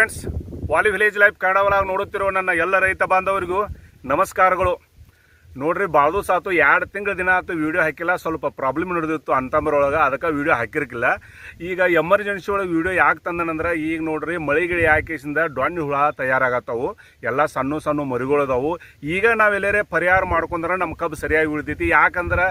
Friends, ವಾಲಿ village life Kannada ಒಳಗೆ ನೋಡುತ್ತಿರೋ ನನ್ನ ಎಲ್ಲ ರೈತ ಬಾಂಧವರಿಗೂ ನಮಸ್ಕಾರಗಳು. ನೋಡ್ರಿ, ಭಾಳ ಸಾತು 2 ತಿಂಗಳ ದಿನ ಆಯ್ತು ವಿಡಿಯೋ ಹಾಕಿಲ್ಲ. ಸ್ವಲ್ಪ ಪ್ರಾಬ್ಲಮ್ ನಡೆದಿತ್ತು ಅಂತಂಬರೊಳಗೆ, ಅದಕ್ಕೆ ವಿಡಿಯೋ ಹಾಕಿರ್ಕಿಲ್ಲ. ಈಗ ಎಮರ್ಜೆನ್ಸಿ ಒಳಗೆ ವಿಡಿಯೋ ಯಾಕೆ ತಂದನಂದ್ರೆ, ಈಗ ನೋಡ್ರಿ ಮಳೆಗಿಳಿ ಹಾಕಿಸಿಂದ ಡೊಣ್ಣ ಹುಳ ತಯಾರಾಗತ್ತವು. ಎಲ್ಲ ಸಣ್ಣ ಸಣ್ಣ ಮರಿಗಳದಾವು. ಈಗ ನಾವೆಲ್ಲರೇ ಪರಿಹಾರ ಮಾಡ್ಕೊಂಡ್ರೆ ನಮ್ಮ ಕಬ್ಬು ಸರಿಯಾಗಿ ಉಳಿತೈತಿ. ಯಾಕಂದ್ರೆ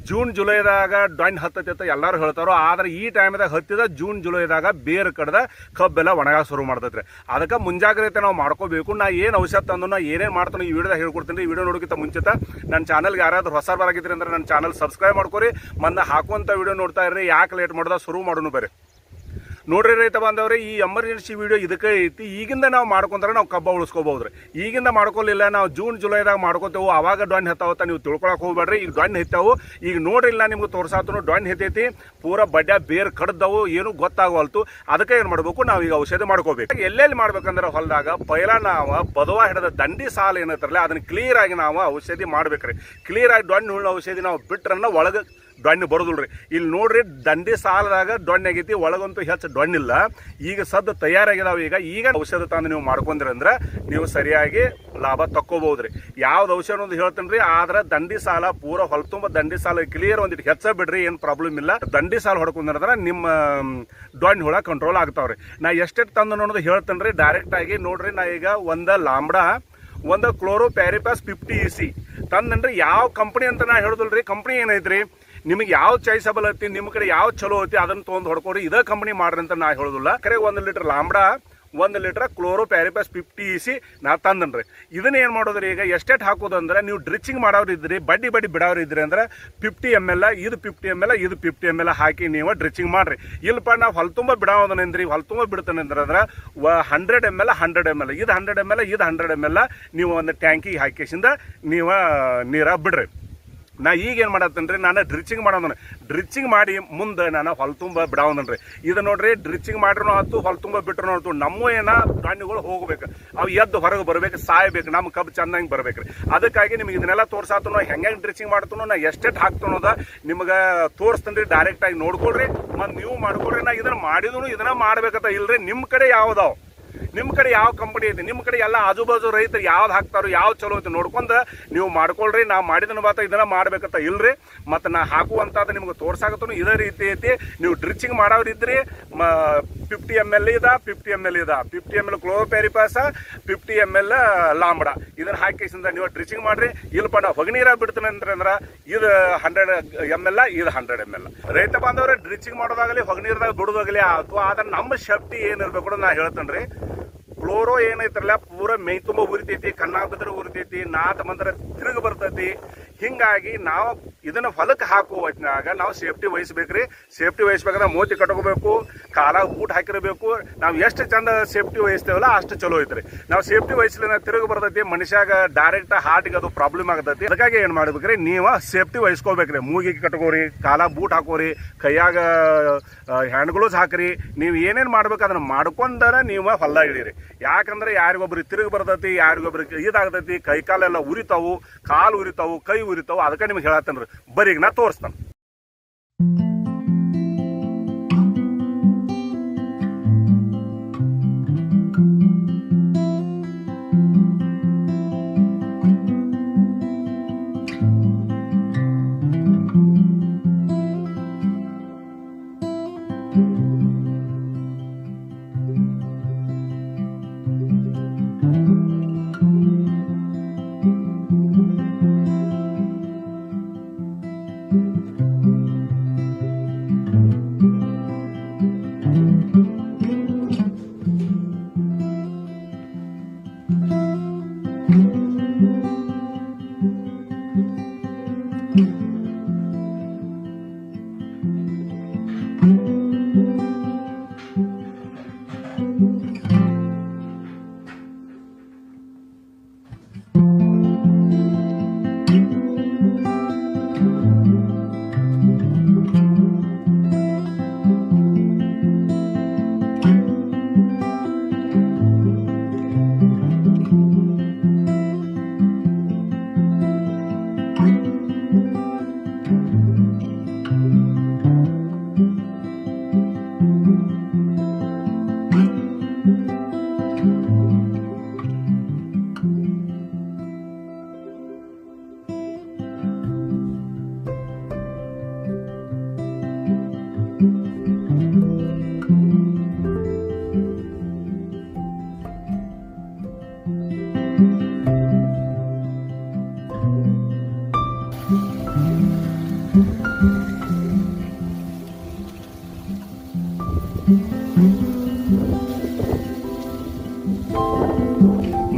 ಜೂನ್ ಜುಲೈದಾಗ ಡೊಣ್ಣ ಹತ್ತೈತೆ ಎಲ್ಲರೂ ಹೇಳ್ತಾರೋ, ಆದ್ರೆ ಈ ಟೈಮ್ದಾಗ ಹತ್ತಿದ ಜೂನ್ ಜುಲೈದಾಗ ಬೇರೆ ಕಡ್ದ ಕಬ್ಬೆಲ್ಲ ಒಣಗ ಶುರು ಮಾಡ್ತೈತ್ರಿ. ಅದಕ್ಕೆ ಮುಂಜಾಗ್ರತೆ ನಾವು ಮಾಡ್ಕೋಬೇಕು. ನಾ ಏನು ಔಷಧ ತಂದು ನಾ ಏನೇನು ಮಾಡ್ತಾನೆ ಈ ವಿಡಿಯೋದಾಗ ಹೇಳ್ಕೊಡ್ತೀನಿ. ಈ ವಿಡಿಯೋ ನೋಡೋಕ್ಕಿಂತ ಮುಂಚಿತ ನನ್ನ ಚಾನಲ್ಗೆ ಯಾರಾದ್ರೂ ಹೊಸ ಬರಾಗಿದ್ರಿ ಅಂದ್ರೆ ನನ್ನ ಚಾನಲ್ ಸಬ್ಸ್ಕ್ರೈಬ್ ಮಾಡ್ಕೊರಿ. ಮೊನ್ನೆ ಹಾಕುವಂಥ ವಿಡಿಯೋ ನೋಡ್ತಾ ಇರ್ರಿ. ಯಾಕೆ ಲೇಟ್ ಮಾಡ್ದ ಶುರು ಮಾಡೋಣ ಬರ್ರಿ. ನೋಡ್ರಿ ರೈತ ಬಾಂಧವ್ರಿ, ಈ ಎಮರ್ಜೆನ್ಸಿ ವಿಡಿಯೋ ಇದಕ್ಕೆ ಐತಿ. ಈಗಿಂದ ನಾವು ಮಾಡ್ಕೊಂಡ್ರೆ ನಾವು ಕಬ್ಬ ಉಳಿಸ್ಕೋಬಹುದ್ರಿ. ಈಗಿಂದ ಮಾಡ್ಕೊಲಿಲ್ಲ, ನಾವು ಜೂನ್ ಜುಲೈದಾಗ ಮಾಡ್ಕೋತೇವೆ. ಅವಾಗ ಡೊಣ್ಣ ಹತ್ತಾವತ್ತ ನೀವು ತಿಳ್ಕೊಳಕ್ ಹೋಗ್ಬೇಡ್ರಿ. ಈಗ ಡೊಣ್ಣ ಹೆತ್ತಾವು. ಈಗ ನೋಡ್ರಿ, ಇಲ್ಲ ನಿಮ್ಗೆ ತೋರ್ಸಾತನು ಡೊಣ್ಣ ಹೆತ್ತೈತಿ. ಪೂರ ಬಡ್ಡ ಬೇರ್ ಕಡ್ದವು, ಏನು ಗೊತ್ತಾಗವಲ್ತು. ಅದಕ್ಕೆ ಏನು ಮಾಡ್ಬೇಕು, ನಾವು ಈಗ ಔಷಧಿ ಮಾಡ್ಕೋಬೇಕು. ಎಲ್ಲೆಲ್ಲಿ ಮಾಡ್ಬೇಕಂದ್ರೆ ಹೊಲದಾಗ ಪೈಲ ನಾವು ಬದವ ಹಿಡಿದ ದಂಡಿ ಸಾಲ ಏನೈತ್ರಲ್ಲ, ಅದನ್ನ ಕ್ಲಿಯರ್ ಆಗಿ ನಾವು ಔಷಧಿ ಮಾಡ್ಬೇಕ್ರಿ. ಕ್ಲಿಯರ್ ಆಗಿ ಡೊಣ್ಣ ಹುಳ ಔಷಧಿ ನಾವು ಬಿಟ್ರನ್ನ ಒಳಗೆ ಡೊಣ್ಣೆ ಬರೋದಿಲ್ರಿ. ಇಲ್ಲಿ ನೋಡ್ರಿ, ದಂಡಿ ಸಾಲದಾಗ ಡೊಣ್ಣೆ ಆಗೈತಿ, ಒಳಗಂತೂ ಹೆಚ್ಚು ಡೊಣ್ಣಿಲ್ಲ. ಈಗ ಸದ್ದು ತಯಾರಾಗಿದಾವೆ. ಈಗ ಔಷಧ ತಂದು ನೀವು ಮಾಡ್ಕೊಂಡ್ರಂದ್ರೆ ನೀವು ಸರಿಯಾಗಿ ಲಾಭ ತಕ್ಕೋಬಹುದ್ರಿ. ಯಾವ್ದು ಔಷಧ ಒಂದು ಹೇಳ್ತೇನ್ರಿ. ಆದ್ರೆ ದಂಡಿ ಸಾಲ ಪೂರ ಹೊಲ ತುಂಬ ದಂಡಿ ಸಾಲ ಕ್ಲಿಯರ್ ಒಂದಿಟ್ಟು ಹೆಚ್ಚ ಬಿಡ್ರಿ, ಏನು ಪ್ರಾಬ್ಲಮ್ ಇಲ್ಲ. ದಂಡಿ ಸಾಲ ಹೊಡ್ಕೊಂಡ್ರೆ ನಿಮ್ಮ ಡೊಣ್ಣ ಹುಳ ಕಂಟ್ರೋಲ್ ಆಗ್ತಾವ್ರಿ. ನಾ ಎಷ್ಟೆಷ್ಟು ತಂದು ಅನ್ನೋದು ಹೇಳ್ತೇನ್ರಿ ಡೈರೆಕ್ಟ್ ಆಗಿ. ನೋಡ್ರಿ, ನಾ ಈಗ ಒಂದು ಲಾಂಬ್ಡಾ, ಒಂದು ಕ್ಲೋರೋಪ್ಯಾರಿಪಾಸ್ 50 EC ತಂದನ್ರಿ. ಯಾವ ಕಂಪ್ನಿ ಅಂತ ನಾ ಹೇಳುದಿಲ್ರಿ. ಕಂಪ್ನಿ ಏನೈತ್ರಿ, ನಿಮಗೆ ಯಾವ ಚಾಯ್ಸಬಲ್ ಐತಿ, ನಿಮ್ಮ ಕಡೆ ಯಾವ ಚಲೋ ಐತಿ ಅದನ್ನ ತೊಗೊಂಡು ಹೊಡ್ಕೊರಿ. ಇದೇ ಕಂಪ್ನಿ ಮಾಡ್ರಿ ಅಂತ ನಾ ಹೇಳೋದಿಲ್ಲ. ಕರೆ 1 ಲೀಟರ್ ಲಾಂಬ್ಡಾ, 1 ಲೀಟರ್ ಕ್ಲೋರೋಪ್ಯಾರಿಪಾಸ್ 50 EC ನಾ ತಂದನ್ರಿ. ಇದನ್ನ ಏನು ಮಾಡೋದ್ರಿ, ಈಗ ಎಷ್ಟೆಷ್ಟು ಹಾಕೋದಂದ್ರೆ, ನೀವು ಡ್ರಿಚಿಂಗ್ ಮಾಡೋರು ಇದ್ರಿ, ಬಡ್ಡಿ ಬಿಡೋರು ಇದ್ರಿ ಅಂದ್ರೆ 50 ml, ಇದು 50 ml, ಇದು 50 ml ಹಾಕಿ ನೀವು ಡ್ರಿಚಿಂಗ್ ಮಾಡ್ರಿ. ಇಲ್ಲಪ್ಪ ನಾವು ಹೊಲ ತುಂಬ ಬಿಡೋದನೇನ್ರಿ, ಹೊಲ ತುಂಬ ಬಿಡ್ತಾನೆ ಅಂದ್ರೆ 100 ml, 100 ml, ಇದು 100 ml, ಇದು 100 ml ನೀವು ಒಂದು ಟ್ಯಾಂಕಿಗೆ ಹಾಕಿಸಿಂದ ನೀವು ನೀರ ಬಿಡ್ರಿ. ನಾ ಈಗೇನು ಮಾಡತ್ತೇನ್ರಿ, ನಾನು ಡ್ರಿಚಿಂಗ್ ಮಾಡೋದನ್ನ ಡ್ರಿಚಿಂಗ್ ಮಾಡಿ ಮುಂದೆ ನಾನು ಹೊಲ ತುಂಬ ಬಿಡೋದನ್ರಿ. ಇದು ನೋಡ್ರಿ, ಡ್ರಿಚಿಂಗ್ ಮಾಡ್ರೂ ಆಯ್ತು, ಹೊಲ ತುಂಬ ಬಿಟ್ರೂ ಆಯ್ತು, ನಮ್ಮ ಡೊಣ್ಣುಗಳು ಹೋಗ್ಬೇಕು, ಅವು ಎದ್ದು ಹೊರಗೆ ಬರ್ಬೇಕು, ಸಾಯ್ಬೇಕು, ನಮ್ಮ ಕಬ್ಬು ಚಂದಂಗೆ ಬರ್ಬೇಕ್ರಿ. ಅದಕ್ಕಾಗಿ ನಿಮ್ಗೆ ಇದನ್ನೆಲ್ಲ ತೋರ್ಸಾತು, ಹೆಂಗೆ ಡ್ರಿಚಿಂಗ್ ಮಾಡ್ತಾನೋ, ನಾ ಎಷ್ಟೆಷ್ಟು ಹಾಕ್ತಾನೋದ ನಿಮ್ಗೆ ತೋರಿಸ್ತೇನ್ರಿ. ಡೈರೆಕ್ಟ್ ಆಗಿ ನೋಡ್ಕೊಳ್ರಿ, ಮತ್ತು ನೀವು ಮಾಡ್ಕೊಳ್ರಿ. ನಾ ಇದನ್ನ ಮಾಡಿದ್ರು ಇದನ್ನ ಮಾಡ್ಬೇಕಂತ ಇಲ್ರಿ. ನಿಮ್ಮ ಕಡೆ ಯಾವ್ದಾವ, ನಿಮ್ಮ ಕಡೆ ಯಾವ ಕಂಪನಿ ಐತಿ, ನಿಮ್ಮ ಕಡೆ ಎಲ್ಲ ಆಜು ಬಾಜು ರೈತರು ಯಾವ್ದು ಹಾಕ್ತಾರೋ, ಯಾವ್ದು ಚಲೋ ಐತಿ ನೋಡ್ಕೊಂಡು ನೀವು ಮಾಡ್ಕೊಳ್ರಿ. ನಾ ಮಾಡಿದನ ಬಾತ ಇದನ್ನ ಮಾಡ್ಬೇಕಂತ ಇಲ್ರಿ. ಮತ್ತು ನಾ ಹಾಕುವಂಥದ್ದು ನಿಮ್ಗೆ ತೋರ್ಸಾಕತ್ತೂ ಇದೇ ರೀತಿ ಐತಿ. ನೀವು ಡ್ರಿಚಿಂಗ್ ಮಾಡೋರಿದ್ರಿ 50 ml ಇದ, 50 ml ಇದ, 50 ml ಕ್ಲೋರೋಪ್ಯಾರಿಪಾಸ, 50 ml ಲಾಂಬ್ಡಾ ಇದನ್ನ ಹಾಕಿಸಿಂದ ನೀವು ಡ್ರಿಚಿಂಗ್ ಮಾಡ್ರಿ. ಇಲ್ಲಪ್ಪ ನಾ ಹೊಗನೀರ ಬಿಡ್ತೇನೆ ಅಂದ್ರೆ ಇದು 100 ml, ಇದು 100 ml. ರೈತ ಬಾಂಧವ್ರೆ, ಡ್ರಿಚಿಂಗ್ ಮಾಡೋದಾಗಲಿ ಹೊಗನೀರದಾಗ ಬಿಡೋದಾಗಲಿ ಅಥವಾ ಆದ್ರೆ ನಮ್ಮ ಸೇಫ್ಟಿ ಏನಿರ್ಬೇಕು ನಾ ಹೇಳ್ತೇನ್ರಿ. ಕ್ಲೋರೋ ಏನೈತ್ರಲ್ಲ ಪೂರ ಮೈ ತುಂಬ ಉರಿತೈತಿ, ಕಣ್ಣಾಗ ಬಿದ್ರೆ ಉರಿತೈತಿ, ನಾತ ಬಂದ್ರೆ ತಿರುಗಿ ಬರ್ತೈತಿ. ಹಿಂಗಾಗಿ ನಾವು ಇದನ್ನ ಹೊಲಕ್ಕೆ ಹಾಕುವ ಹೊತ್ತಿನಾಗ ನಾವು ಸೇಫ್ಟಿ ವಹಿಸ್ಬೇಕ್ರಿ. ಸೇಫ್ಟಿ ವಹಿಸ್ಬೇಕಂದ್ರೆ ಮೂತಿ ಕಟ್ಕೋಬೇಕು, ಕಾಲಾಗ ಬೂಟ್ ಹಾಕಿರಬೇಕು. ನಾವು ಎಷ್ಟು ಚಂದ ಸೇಫ್ಟಿ ವಹಿಸ್ತೇವಲ್ಲ ಅಷ್ಟು ಚಲೋ ಐತ್ರಿ. ನಾವು ಸೇಫ್ಟಿ ವಹಿಸ್ಲಿಲ್ಲ ತಿರುಗಿ ಬರ್ತೈತಿ, ಮನುಷ್ಯಾಗ ಡೈರೆಕ್ಟ್ ಹಾರ್ಟ್ಗೆ ಅದು ಪ್ರಾಬ್ಲಮ್ ಆಗತೈತಿ. ಅದಕ್ಕಾಗಿ ಏನು ಮಾಡ್ಬೇಕ್ರಿ, ನೀವು ಸೇಫ್ಟಿ ವಹಿಸ್ಕೋಬೇಕ್ರಿ. ಮೂಗಿಗೆ ಕಟ್ಕೋರಿ, ಕಾಲಾಗ ಬೂಟ್ ಹಾಕೋರಿ, ಕೈಯಾಗ ಹ್ಯಾಂಡ್ ಗ್ಲೌಸ್ ಹಾಕ್ರಿ. ನೀವು ಏನೇನು ಮಾಡ್ಬೇಕು ಅದನ್ನ ಮಾಡ್ಕೊಂಡಾರ ನೀವು ಹೊಲ್ದಾಗ ಇಡೀರಿ. ಯಾಕಂದ್ರೆ ಯಾರಿಗೊಬ್ರಿಗೆ ತಿರುಗಿ ಬರ್ತೈತಿ, ಯಾರಿಗೊಬ್ರಿಗೆ ಇದಾಗತೈತಿ, ಕೈ ಕಾಲೆಲ್ಲ ಉರಿತಾವು, ಕಾಲು ಉರಿತಾವು, ಕೈ ಉರಿತಾವು. ಅದಕ್ಕೆ ನಿಮ್ಗೆ ಹೇಳತ್ತೇನ್ರಿ, ಬರೀ ನಾ ತೋರಿಸ್ತಾನೆ.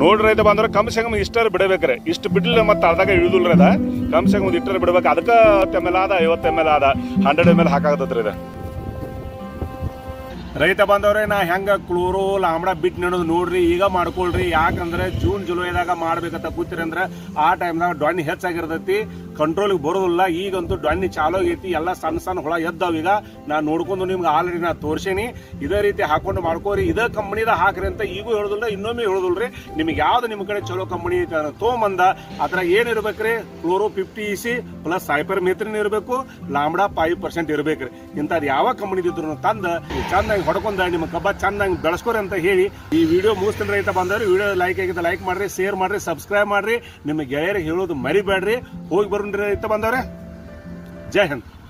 ನೋಡ್ರಿ ರೈತ ಬಂದ್ರೆ ಕಮ್ ಸೆ ಕಮ್ ಇಷ್ಟರ ಬಿಡಬೇಕ್ರಿ. ಇಷ್ಟು ಬಿಡ್ಲಿಲ್ಲ ಮತ್ತೆ ಅರ್ಧಾಗ ಇಳಿದಿಲ್ರಿ ಅದ. ಕಮ್ ಸೆ ಕಮ್ ಒಂದು ಇಷ್ಟರ ಬಿಡ್ಬೇಕು. ಅದಕ್ಕೆ 10 ml ಆದ 50 ml ಆದ 100 ml ಹಾಕಾಗತ್ತದ್ರಿ ಇದು. ರೈತ ಬಂದವ್ರೆ ನಾ ಹೆಂಗ ಕ್ಲೋರೋ ಲಾಂಬಡ ಬಿಟ್ಟು ನೆಡೋದು ನೋಡ್ರಿ ಈಗ ಮಾಡ್ಕೊಳ್ರಿ. ಯಾಕಂದ್ರೆ ಜೂನ್ ಜುಲೈದಾಗ ಮಾಡ್ಬೇಕಂತ ಕೂತಿರಿ ಅಂದ್ರೆ ಆ ಟೈಮ್ದಾಗ ಡೊಣ್ಣಿ ಹೆಚ್ಚಾಗಿರ್ತೈತಿ, ಕಂಟ್ರೋಲ್ಗೆ ಬರೋದಿಲ್ಲ. ಈಗಂತೂ ಡೊಣ್ಣಿ ಚಾಲೋ ಆಗೈತಿ, ಎಲ್ಲ ಸಣ್ಣ ಸಣ್ಣ ಹುಳ ಎದ್ದಾವ. ಈಗ ನಾ ನೋಡ್ಕೊಂಡು ನಿಮ್ಗೆ ಆಲ್ರೆಡಿ ನಾ ತೋರ್ಸೇನಿ. ಇದೇ ರೀತಿ ಹಾಕೊಂಡು ಮಾಡ್ಕೋರಿ. ಇದೇ ಕಂಪನಿದಾಗ ಹಾಕ್ರಿ ಅಂತ ಈಗೂ ಹೇಳುದಿಲ್ಲ, ಇನ್ನೊಮ್ಮೆ ಹೇಳುದಿಲ್ರಿ. ನಿಮ್ಗೆ ಯಾವ್ದು ನಿಮ್ಮ ಕಡೆ ಚಲೋ ಕಂಪನಿ ತೊಗೊಂಬಂದ ಅದ್ರಾಗ ಏನಿರ್ಬೇಕ್ರಿ, ಕ್ಲೋರೋ 50 EC ಪ್ಲಸ್ ಸೈಪರ್ಮೆಥ್ರಿನ್ ಇರಬೇಕು, ಲಾಂಬಡ 5% ಇರ್ಬೇಕ್ರಿ. ಇಂಥದ್ದು ಯಾವ ಕಂಪನಿದಿದ್ರು ತಂದ ಚಂದಾಗಿ ಹೊಡ್ಕೊಂಡ ನಿಮ್ಮ ಕಬ್ಬ ಚಂದಾಗಿ ಬೆಳೆಸ್ಕೋರಿ ಅಂತ ಹೇಳಿ ಈ ವಿಡಿಯೋ ಮುಗಿಸ್ತೀನಿ. ರೈತ ಬಂದವ್ರಿ ವಿಡಿಯೋ ಲೈಕ್ ಆಗಿದ್ದ ಲೈಕ್ ಮಾಡ್ರಿ, ಶೇರ್ ಮಾಡ್ರಿ, ಸಬ್ಸ್ಕ್ರೈಬ್ ಮಾಡ್ರಿ. ನಿಮ್ಮ ಗೆಳೆಯರಿಗೆ ಹೇಳೋದು ಮರಿಬೇಡ್ರಿ. ಹೋಗಿ ಬರ್ರಿ ರೈತ ಬಂದವ್ರೆ. ಜೈ ಹಿಂದ್.